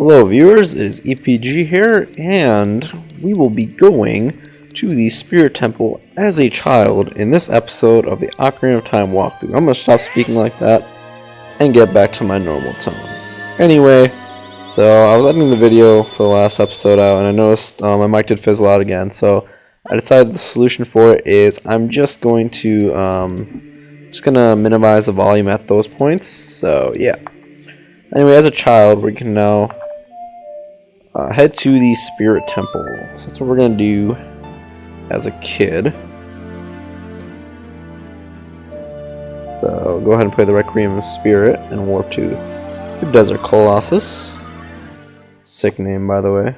Hello viewers, it is EPG here, and we will be going to the Spirit Temple as a child in this episode of the Ocarina of Time walkthrough. I'm going to stop speaking like that and get back to my normal tone. Anyway, so I was editing the video for the last episode out, and I noticed my mic did fizzle out again, so I decided the solution for it is I'm just going to minimize the volume at those points, so yeah. Anyway, as a child, we can now head to the Spirit Temple. So that's what we're going to do as a kid. So go ahead and play the Requiem of Spirit and warp to the Desert Colossus. Sick name, by the way.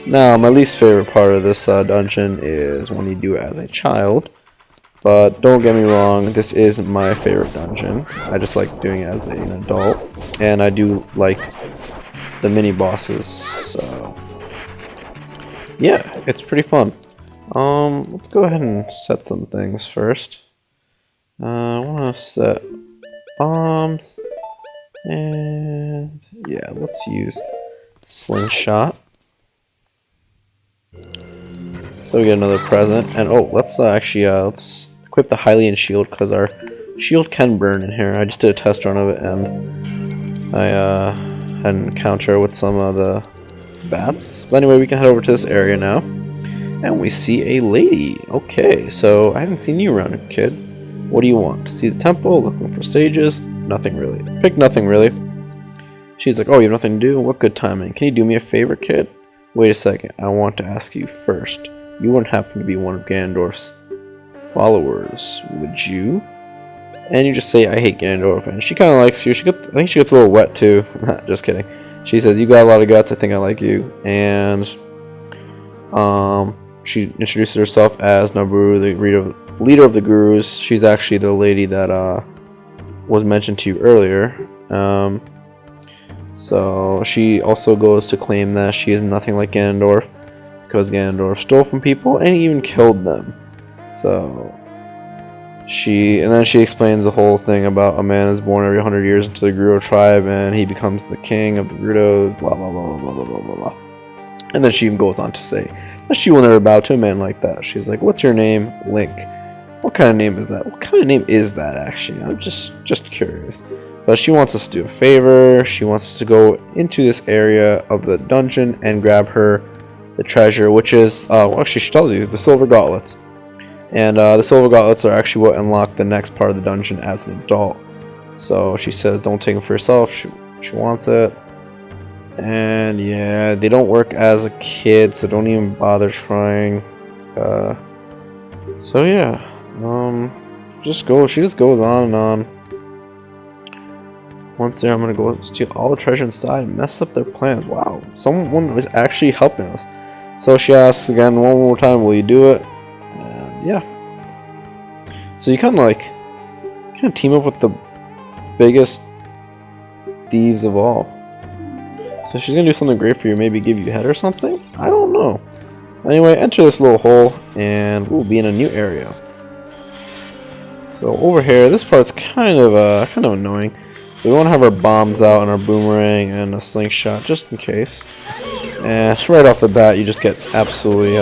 Now, my least favorite part of this dungeon is when you do it as a child. But don't get me wrong, this is my favorite dungeon. I just like doing it as an adult. And I do like the mini bosses, so yeah, it's pretty fun. Let's go ahead and set some things first. I want to set bombs, and yeah, let's use slingshot. So we get another present, and oh, let's let's equip the Hylian shield because our shield can burn in here. I just did a test run of it, and I had an encounter with some of the bats. But anyway, we can head over to this area now, and we see a lady. Okay, so I haven't seen you around here, kid. What do you want? To see the temple? Looking for stages? Nothing really. Pick nothing really. She's like, oh, you have nothing to do? What good timing. Can you do me a favor, kid? Wait a second. I want to ask you first. You wouldn't happen to be one of Ganondorf's followers, would you? And you just say, I hate Ganondorf, and she kind of likes you. I think she gets a little wet too. Just kidding. She says, you got a lot of guts, I think I like you. And she introduces herself as Naburu, the leader of the Gurus. She's actually the lady that was mentioned to you earlier. So she also goes to claim that she is nothing like Ganondorf, because Ganondorf stole from people and he even killed them. So and then she explains the whole thing about a man is born every 100 years into the Gerudo tribe and he becomes the king of the Gerudos, blah blah blah blah blah blah blah blah. And then she even goes on to say that she will never bow to a man like that. She's like, what's your name? Link. What kind of name is that? What kind of name is that, actually? I'm just curious. But she wants us to do a favor. She wants us to go into this area of the dungeon and grab her the treasure, which is, well, actually she tells you, the Silver Gauntlets. And the Silver Gauntlets are actually what unlock the next part of the dungeon as an adult. So she says don't take them for yourself, she wants it. And yeah, they don't work as a kid, so don't even bother trying. So yeah, she just goes on and on. Once there, I'm gonna go steal all the treasure inside and mess up their plans. Wow, someone was actually helping us. So she asks again one more time, will you do it? Yeah. So you kind of team up with the biggest thieves of all. So she's gonna do something great for you, maybe give you a head or something? I don't know. Anyway, enter this little hole and we'll be in a new area. So over here, this part's kind of annoying. So we want to have our bombs out and our boomerang and a slingshot just in case. And right off the bat, you just get absolutely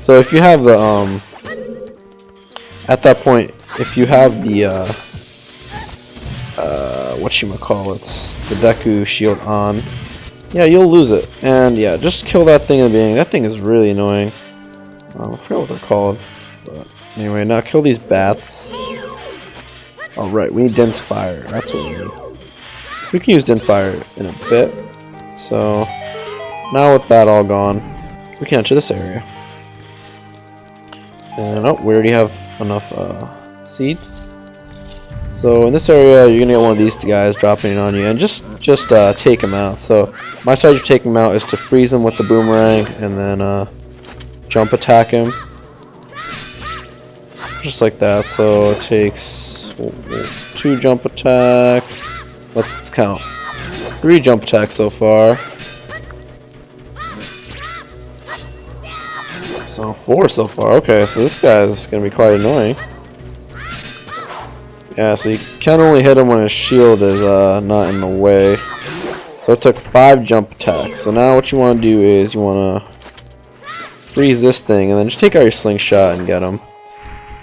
so if you have the at that point, if you have the whatchamacallits, the Deku shield on, yeah, you'll lose it. And yeah, just kill that thing in the beginning. That thing is really annoying. I forgot what they're called. But anyway, now kill these bats. Alright, we need dense fire. That's what we need. We can use dense fire in a bit. So now with that all gone, we can enter this area. And oh, we already have enough seeds. So in this area, you're gonna get one of these guys dropping on you, and just take him out. So my strategy to take him out is to freeze him with the boomerang, and then jump attack him, just like that. So it takes 2 jump attacks. Let's count. 3 jump attacks so far. So 4 so far. Okay, so this guy is gonna be quite annoying. Yeah, so you can only hit him when his shield is not in the way. So So it took 5 jump attacks. So now what you want to do is you want to freeze this thing and then just take out your slingshot and get him.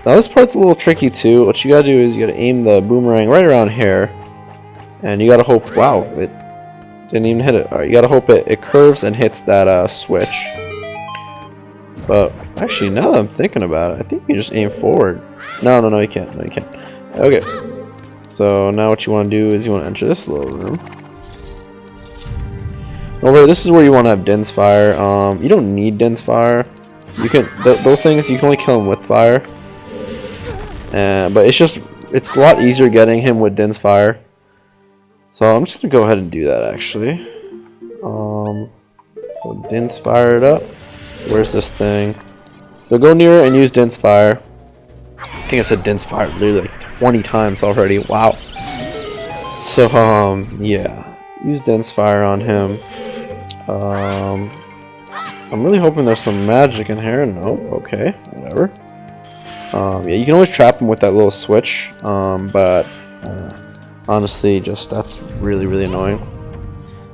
So now this part's a little tricky too. What you gotta do is you gotta aim the boomerang right around here. And you gotta hope, wow, it didn't even hit it. Alright, you gotta hope it curves and hits that switch. But actually, now that I'm thinking about it, I think you just aim forward. No, you can't. No, you can't. Okay. So now what you want to do is you want to enter this little room. Over here, this is where you want to have Din's fire. You don't need Din's fire. You can those things you can only kill them with fire. But it's a lot easier getting him with Din's fire. So I'm just gonna go ahead and do that actually. So Din's fired up. Where's this thing? So go near and use Din's fire. I think I said Din's fire literally like 20 times already. Wow. So yeah, use Din's fire on him. I'm really hoping there's some magic in here. Nope. Okay, whatever. Yeah, you can always trap him with that little switch. But honestly, just that's really annoying.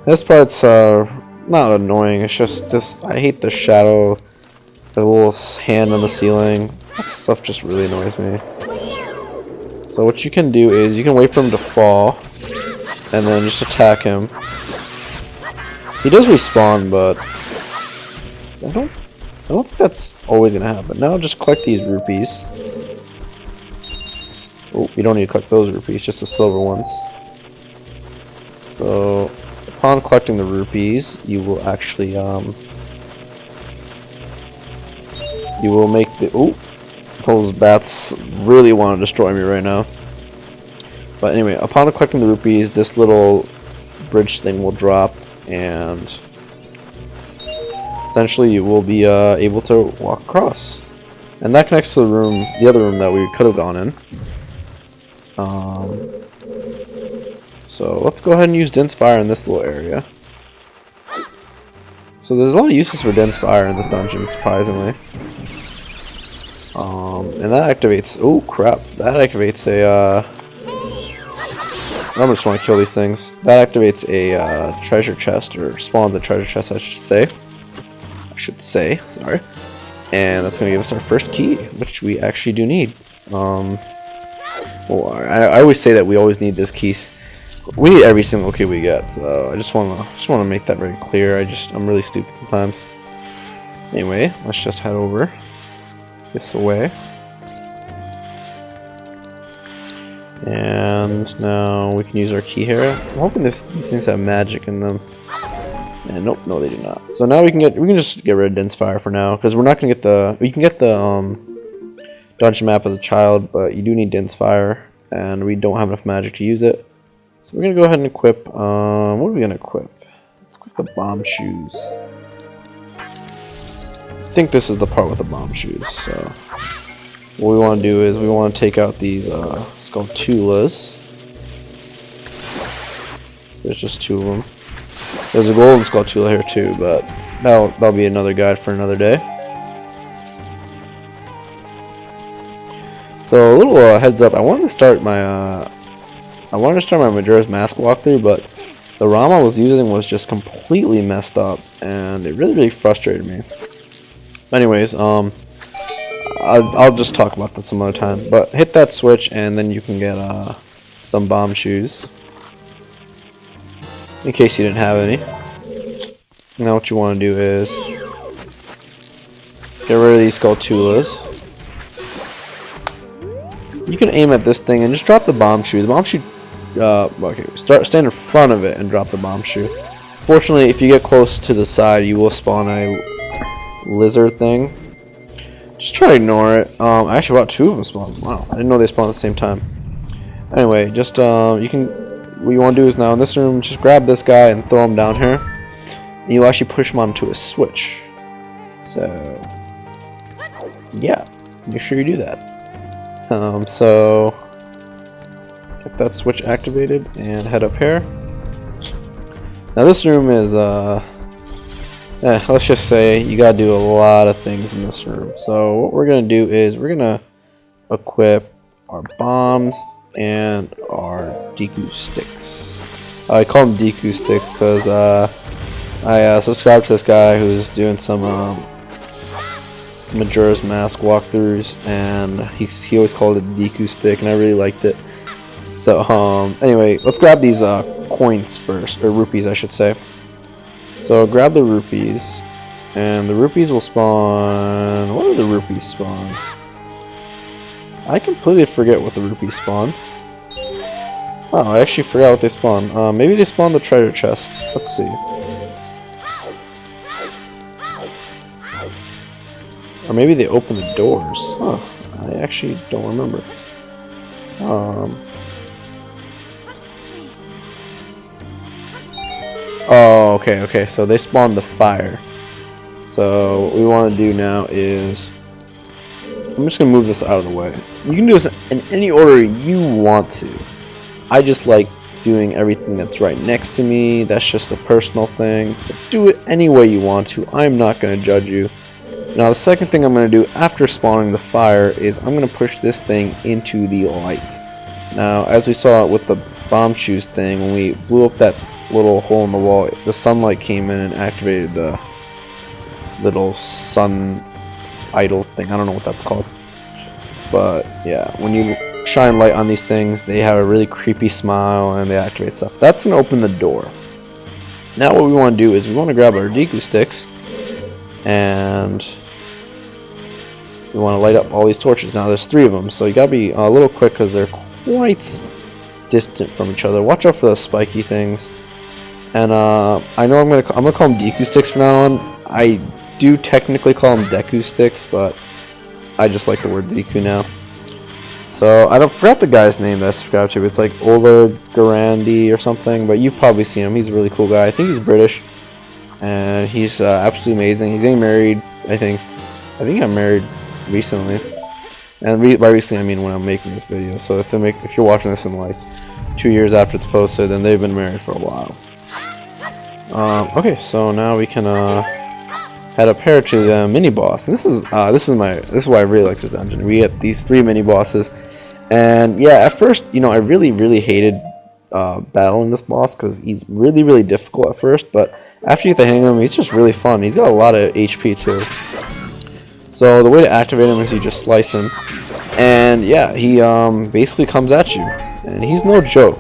This part's not annoying. It's just this. I hate the shadow, the little hand on the ceiling. That stuff just really annoys me. So what you can do is you can wait for him to fall, and then just attack him. He does respawn, but I don't think that's always gonna happen. Now just collect these rupees. Oh, you don't need to collect those rupees, just the silver ones. So upon collecting the rupees, you will actually you will make the those bats really want to destroy me right now. But anyway, upon collecting the rupees, this little bridge thing will drop, and essentially you will be able to walk across. And that connects to the room, the other room that we could have gone in. So let's go ahead and use Din's fire in this little area. So there's a lot of uses for Din's fire in this dungeon, surprisingly. And that activates. Oh crap! That activates a. I just want to kill these things. That activates a treasure chest, or spawns a treasure chest, I should say. Sorry. And that's going to give us our first key, which we actually do need. Well, I always say that we always need this key. We need every single key we get, so I just want to make that very clear. I'm really stupid sometimes. Anyway, let's just head over this way. And now we can use our key here. I'm hoping these things have magic in them. And nope, no, they do not. So now we can just get rid of Din's fire for now, because we're not gonna get the. You can get the dungeon map as a child, but you do need Din's fire, and we don't have enough magic to use it. So we're gonna go ahead and equip. What are we gonna equip? Let's equip the bomb shoes. I think this is the part with the bomb shoes. So what we want to do is we want to take out these Skulltulas. There's just 2 of them. There's a golden Skulltula here too, but that'll be another guide for another day. So a little heads up, I wanted to start my Majora's Mask walkthrough, but the ROM I was using was just completely messed up, and it really frustrated me. Anyways, I'll just talk about this some other time. But hit that switch, and then you can get some bomb shoes, in case you didn't have any. Now what you want to do is get rid of these Skulltulas. You can aim at this thing and just drop the bomb shoe. The bomb shoe, okay, stand in front of it and drop the bomb shoe. Fortunately, if you get close to the side, you will spawn a lizard thing. Just try to ignore it. I actually bought 2 of them spawn. Wow, I didn't know they spawned at the same time. Anyway, just what you want to do is now in this room, just grab this guy and throw him down here. And you actually push him onto a switch. So yeah, make sure you do that. So get that switch activated and head up here. Now this room is let's just say you gotta do a lot of things in this room. So what we're gonna do is we're gonna equip our bombs and our Deku sticks. I call him Deku Stick because I subscribed to this guy who's doing some Majora's Mask walkthroughs, and he always called it Deku Stick, and I really liked it. So anyway, let's grab these coins first, or rupees I should say. So grab the rupees, and the rupees will spawn. What do the rupees spawn? I completely forget what the rupees spawn. Oh, I actually forgot what they spawn. Maybe they spawn the treasure chest. Let's see. Or maybe they open the doors. Huh. I actually don't remember. Oh, okay. So they spawn the fire. So what we want to do now is... I'm just going to move this out of the way. You can do this in any order you want to. I just like doing everything that's right next to me. That's just a personal thing. But do it any way you want to. I'm not going to judge you. Now the second thing I'm going to do after spawning the fire is I'm going to push this thing into the light. Now as we saw with the bomb shoes thing, when we blew up that little hole in the wall, the sunlight came in and activated the little sun idol thing. I don't know what that's called. But yeah, when you shine light on these things, they have a really creepy smile and they activate stuff. That's going to open the door. Now what we want to do is we want to grab our Deku sticks and we want to light up all these torches. Now there's 3 of them, so you gotta be a little quick because they're quite distant from each other. Watch out for those spiky things. And I know I'm gonna call them Deku sticks from now on. I do technically call them Deku sticks, but I just like the word Deku now. So I forgot the guy's name that I subscribed to. It's like Ola Garandi or something, but you've probably seen him. He's a really cool guy. I think he's British, and he's absolutely amazing. He's getting married. I think he got married recently, and by recently I mean when I'm making this video. So if you're watching this in like 2 years after it's posted, then they've been married for a while. Okay, so now we can head up here to the mini boss. And this is why I really like this dungeon. We get these 3 mini bosses, and yeah, at first, you know, I really hated battling this boss because he's really difficult at first, but after you get the hang of him, he's just really fun. He's got a lot of HP too. So the way to activate him is you just slice him, and yeah, he basically comes at you, and he's no joke.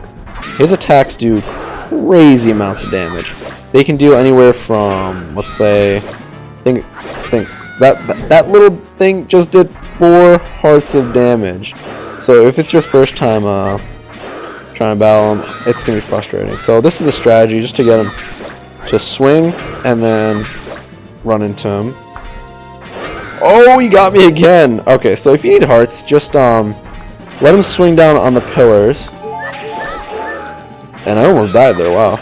His attacks do crazy amounts of damage. They can do anywhere from, let's say, think that little thing just did 4 hearts of damage. So if it's your first time trying to battle him, it's gonna be frustrating. So this is a strategy just to get him to swing and then run into him. Oh, he got me again. Okay, so if you need hearts, just let him swing down on the pillars. And I almost died there. Wow.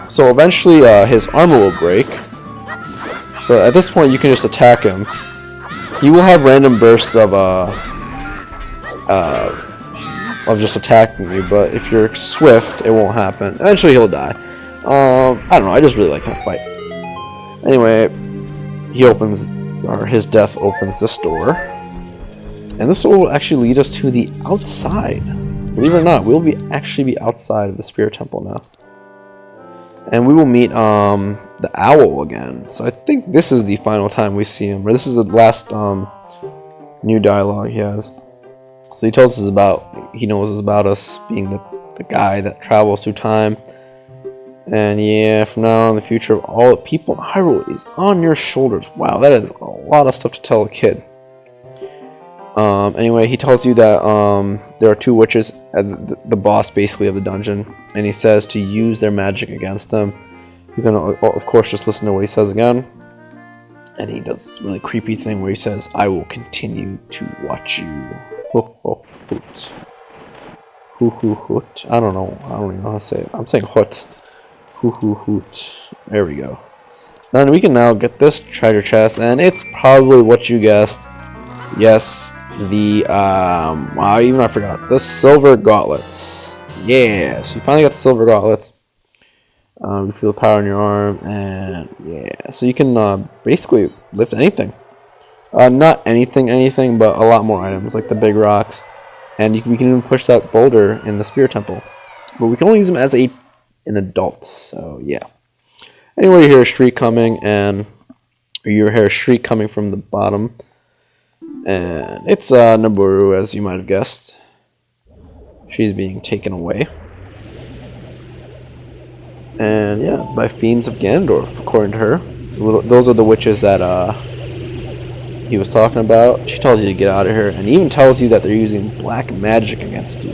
So eventually his armor will break. So at this point you can just attack him. He will have random bursts of just attacking you, but if you're swift, it won't happen. Eventually he'll die. I don't know, I just really like him to fight. Anyway, his death opens this door. And this door will actually lead us to the outside. Believe it or not, we'll actually be outside of the Spirit Temple now. And we will meet the owl again. So I think this is the final time we see him, or this is the last new dialogue he has. So he tells us he knows about us being the guy that travels through time. And yeah, from now on, the future of all the people in Hyrule is on your shoulders. Wow, that is a lot of stuff to tell a kid. Anyway, he tells you that there are 2 witches at the boss basically of the dungeon, and he says to use their magic against them. You're gonna, of course, just listen to what he says again. And he does this really creepy thing where he says, "I will continue to watch you." Ho ho hoot. Hoo hoo hoot. I don't even know how to say it. I'm saying hoot. Hoo hoo hoot. There we go. Then we can now get this treasure chest, and it's probably what you guessed. Yes, the wow, I forgot the Silver Gauntlets. Yeah, so you finally got the Silver Gauntlets. You feel the power in your arm, and yeah, so you can basically lift anything. Not anything, but a lot more items like the big rocks, and we can even push that boulder in the Spirit Temple. but we can only use him as an adult. So yeah. Anyway, you hear a shriek coming, and you hear a shriek coming from the bottom, and it's Nabooru, as you might have guessed. She's being taken away. And yeah, by fiends of Ganondorf, according to her. Those are the witches that he was talking about. She tells you to get out of here, and even tells you that they're using black magic against you.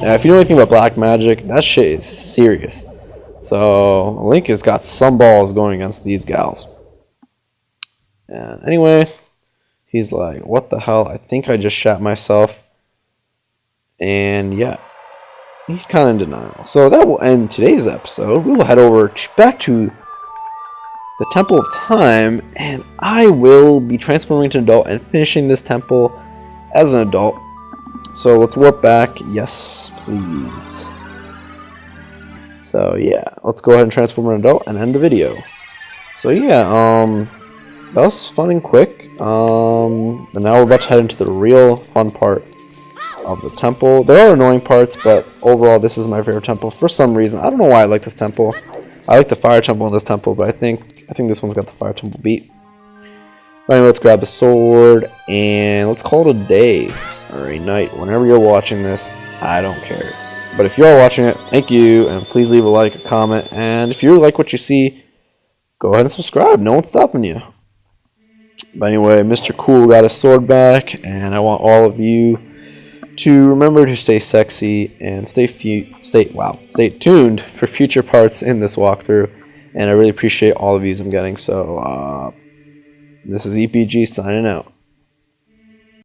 Now, if you know anything about black magic, that shit is serious. So Link has got some balls going against these gals. And anyway, he's like, "What the hell? I think I just shot myself." And yeah, he's kind of in denial. So that will end today's episode. We will head over back to the Temple of Time, and I will be transforming into an adult and finishing this temple as an adult. So let's warp back. Yes, please. So yeah, let's go ahead and transform an adult and end the video. So yeah, that was fun and quick. And now we're about to head into the real fun part of the temple. There are annoying parts, but overall this is my favorite temple for some reason. I don't know why I like this temple. I like the fire temple in this temple, but I think this one's got the fire temple beat. But anyway, let's grab a sword and let's call it a day or a night. Whenever you're watching this, I don't care. But if you are watching it, thank you, and please leave a like, a comment, and if you like what you see, go ahead and subscribe. No one's stopping you. But anyway, Mr. Cool got his sword back, and I want all of you to remember to stay sexy and stay tuned for future parts in this walkthrough. And I really appreciate all of you I'm getting. So this is EPG signing out.